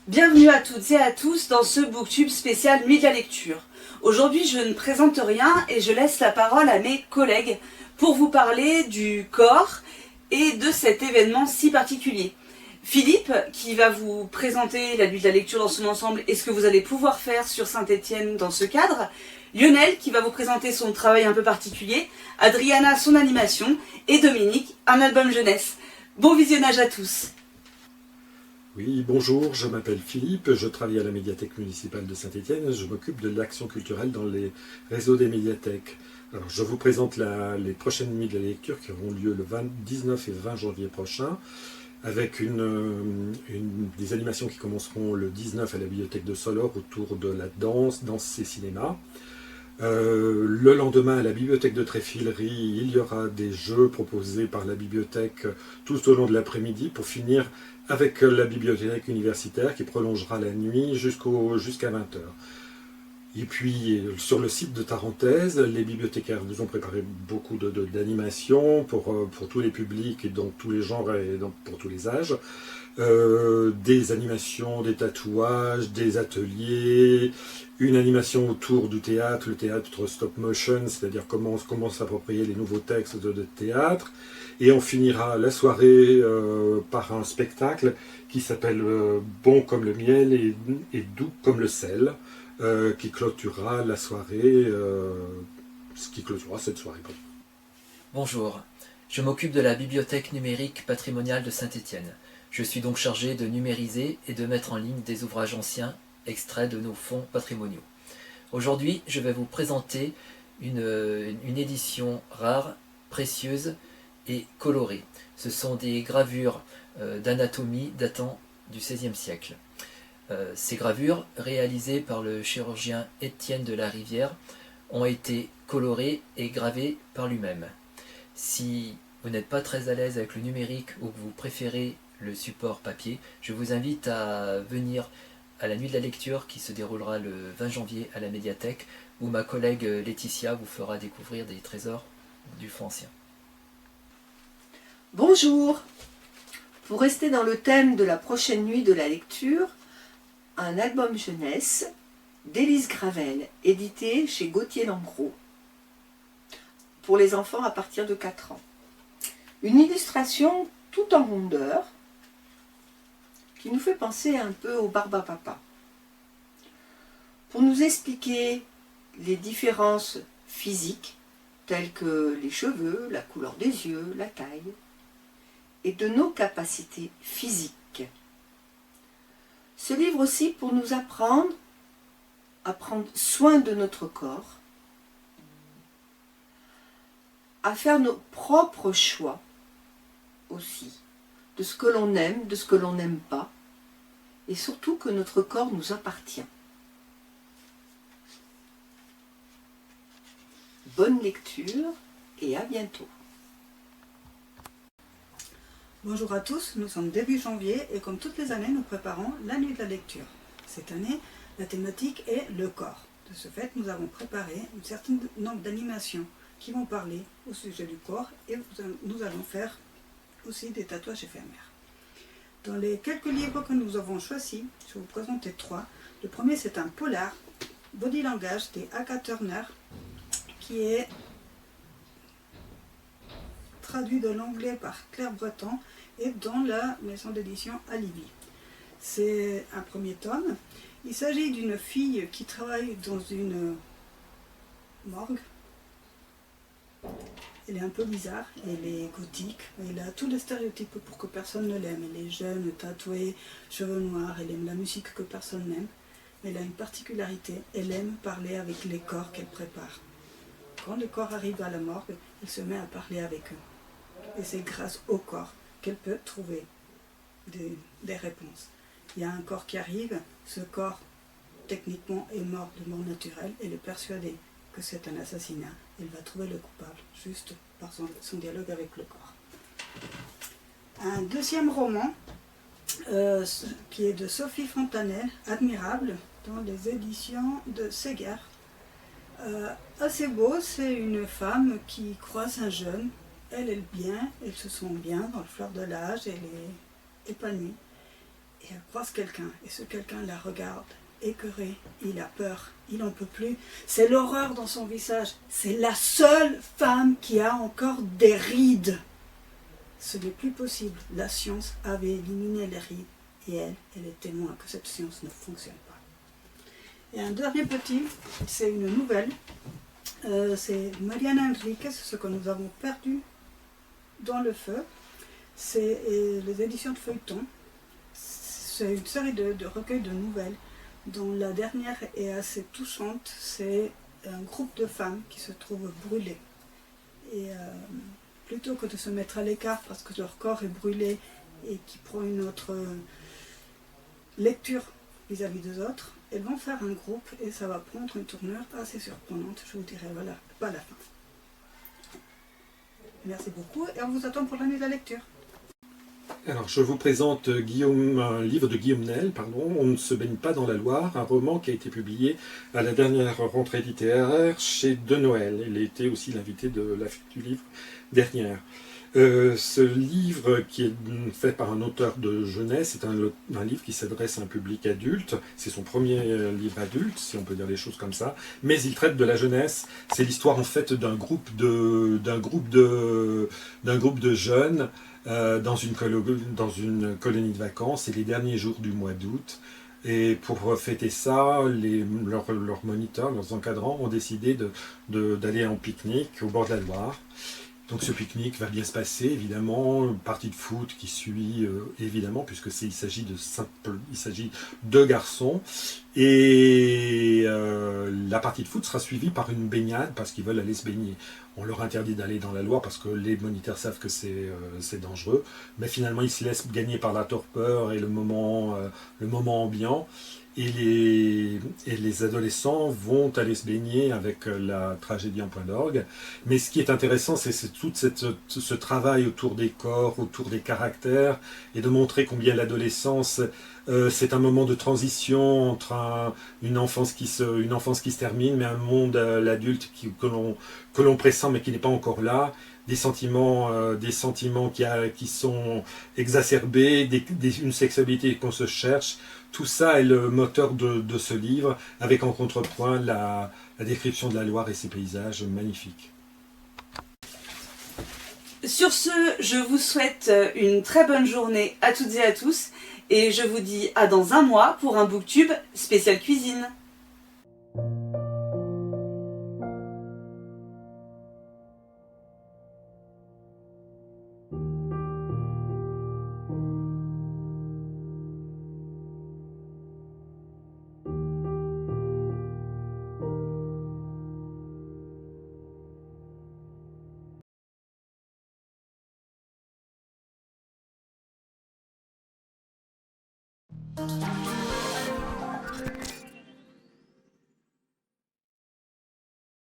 Bienvenue à toutes et à tous dans ce Booktube spécial Nuit de la lecture. Aujourd'hui, je ne présente rien et je laisse la parole à mes collègues pour vous parler du corps et de cet événement si particulier. Philippe, qui va vous présenter la Nuit de la lecture dans son ensemble et ce que vous allez pouvoir faire sur Saint-Étienne dans ce cadre. Lionel, qui va vous présenter son travail un peu particulier. Adriana, son animation. Et Dominique, un album jeunesse. Bon visionnage à tous. Oui, bonjour, je m'appelle Philippe, je travaille à la médiathèque municipale de Saint-Étienne, je m'occupe de l'action culturelle dans les réseaux des médiathèques. Alors, je vous présente les prochaines nuits de la lecture qui auront lieu le 19 et 20 janvier prochain, avec des animations qui commenceront le 19 à la bibliothèque de Solor autour de la danse et cinéma. Le lendemain, à la bibliothèque de Tréfilerie, il y aura des jeux proposés par la bibliothèque tout au long de l'après-midi pour finir avec la bibliothèque universitaire qui prolongera la nuit jusqu'à 20 h. Et puis, sur le site de Tarentaise, les bibliothécaires vous ont préparé beaucoup d'animations pour tous les publics et donc tous les genres et donc pour tous les âges. Des animations, des tatouages, des ateliers, une animation autour du théâtre, le théâtre stop motion, c'est-à-dire comment s'approprier les nouveaux textes de théâtre. Et on finira la soirée par un spectacle qui s'appelle Bon comme le miel et doux comme le sel, qui clôturera la soirée, cette soirée. Bonjour, je m'occupe de la bibliothèque numérique patrimoniale de Saint-Étienne. Je suis donc chargé de numériser et de mettre en ligne des ouvrages anciens extraits de nos fonds patrimoniaux. Aujourd'hui, je vais vous présenter une édition rare, précieuse et colorée. Ce sont des gravures d'anatomie datant du XVIe siècle. Ces gravures, réalisées par le chirurgien Étienne de la Rivière, ont été colorées et gravées par lui-même. Si vous n'êtes pas très à l'aise avec le numérique ou que vous préférez le support papier, je vous invite à venir à la Nuit de la lecture qui se déroulera le 20 janvier à la médiathèque, où ma collègue Laetitia vous fera découvrir des trésors du fonds ancien. Bonjour. Pour rester dans le thème de la prochaine nuit de la lecture, un album jeunesse d'Élise Gravel, édité chez Gauthier Lambros, pour les enfants à partir de 4 ans. Une illustration tout en rondeur, qui nous fait penser un peu au Barbapapa. Pour nous expliquer les différences physiques, telles que les cheveux, la couleur des yeux, la taille, et de nos capacités physiques. Ce livre aussi pour nous apprendre à prendre soin de notre corps, à faire nos propres choix aussi, de ce que l'on aime, de ce que l'on n'aime pas, et surtout que notre corps nous appartient. Bonne lecture et à bientôt. Bonjour à tous, nous sommes début janvier et comme toutes les années, nous préparons la nuit de la lecture. Cette année, la thématique est le corps. De ce fait, nous avons préparé un certain nombre d'animations qui vont parler au sujet du corps et nous allons faire aussi des tatouages éphémères. Dans les quelques livres que nous avons choisis, je vais vous présenter 3. Le premier, c'est un polar, Body Language, des Aka Turner, qui est traduit de l'anglais par Claire Breton et dans la maison d'édition Alibi. C'est un premier tome. Il s'agit d'une fille qui travaille dans une morgue. Elle est un peu bizarre, elle est gothique, elle a tous les stéréotypes pour que personne ne l'aime. Elle est jeune, tatouée, cheveux noirs, elle aime la musique que personne n'aime. Mais elle a une particularité, elle aime parler avec les corps qu'elle prépare. Quand les corps arrivent à la morgue, elle se met à parler avec eux. Et c'est grâce au corps qu'elle peut trouver des réponses. Il y a un corps qui arrive, ce corps techniquement est mort de mort naturelle, elle est persuadée que c'est un assassinat. Elle va trouver le coupable juste par son dialogue avec le corps. Un deuxième roman qui est de Sophie Fontanel, Admirable, dans les éditions de Séguer. Assez beau, c'est une femme qui croise un jeune. Elle est bien, elle se sent bien dans le fleur de l'âge, elle est épanouie. et elle croise quelqu'un, et ce quelqu'un la regarde, écœuré, il a peur, il n'en peut plus, c'est l'horreur dans son visage, c'est la seule femme qui a encore des rides. Ce n'est plus possible, la science avait éliminé les rides, et elle est témoin que cette science ne fonctionne pas. Et un dernier petit, c'est une nouvelle, c'est Mariana Enriquez, ce que nous avons perdu dans le feu, c'est les éditions de Feuilleton. C'est une série de recueils de nouvelles dont la dernière est assez touchante. C'est un groupe de femmes qui se trouvent brûlées. Et plutôt que de se mettre à l'écart parce que leur corps est brûlé et qui prend une autre lecture vis-à-vis des autres, elles vont faire un groupe et ça va prendre une tournure assez surprenante. Je vous dirai voilà, pas la fin. Merci beaucoup et on vous attend pour la nuit de la lecture. Alors, je vous présente un livre de Guillaume Nel, On ne se baigne pas dans la Loire, un roman qui a été publié à la dernière rentrée littéraire chez De Noël. Il a été aussi l'invité de la fête du livre dernière. Ce livre, qui est fait par un auteur de jeunesse, c'est un livre qui s'adresse à un public adulte. C'est son premier livre adulte, si on peut dire les choses comme ça. Mais il traite de la jeunesse. C'est l'histoire en fait d'un groupe de jeunes dans une colonie de vacances. C'est les derniers jours du mois d'août. Et pour fêter ça, leurs moniteurs, leurs encadrants ont décidé d'aller en pique-nique au bord de la Loire. Donc ce pique-nique va bien se passer, évidemment, une partie de foot qui suit, évidemment, puisque il s'agit de garçons. Et la partie de foot sera suivie par une baignade, parce qu'ils veulent aller se baigner. On leur interdit d'aller dans la Loire parce que les moniteurs savent que c'est dangereux. Mais finalement, ils se laissent gagner par la torpeur et le moment ambiant. Et les adolescents vont aller se baigner avec la tragédie en point d'orgue. Mais ce qui est intéressant, c'est tout ce travail autour des corps, autour des caractères, et de montrer combien l'adolescence, c'est un moment de transition entre une enfance qui se termine, mais un monde, l'adulte que l'on pressent, mais qui n'est pas encore là. Des sentiments qui sont exacerbés, une sexualité qu'on se cherche. Tout ça est le moteur de ce livre, avec en contrepoint la description de la Loire et ses paysages magnifiques. Sur ce, je vous souhaite une très bonne journée à toutes et à tous, et je vous dis à dans un mois pour un booktube spécial cuisine.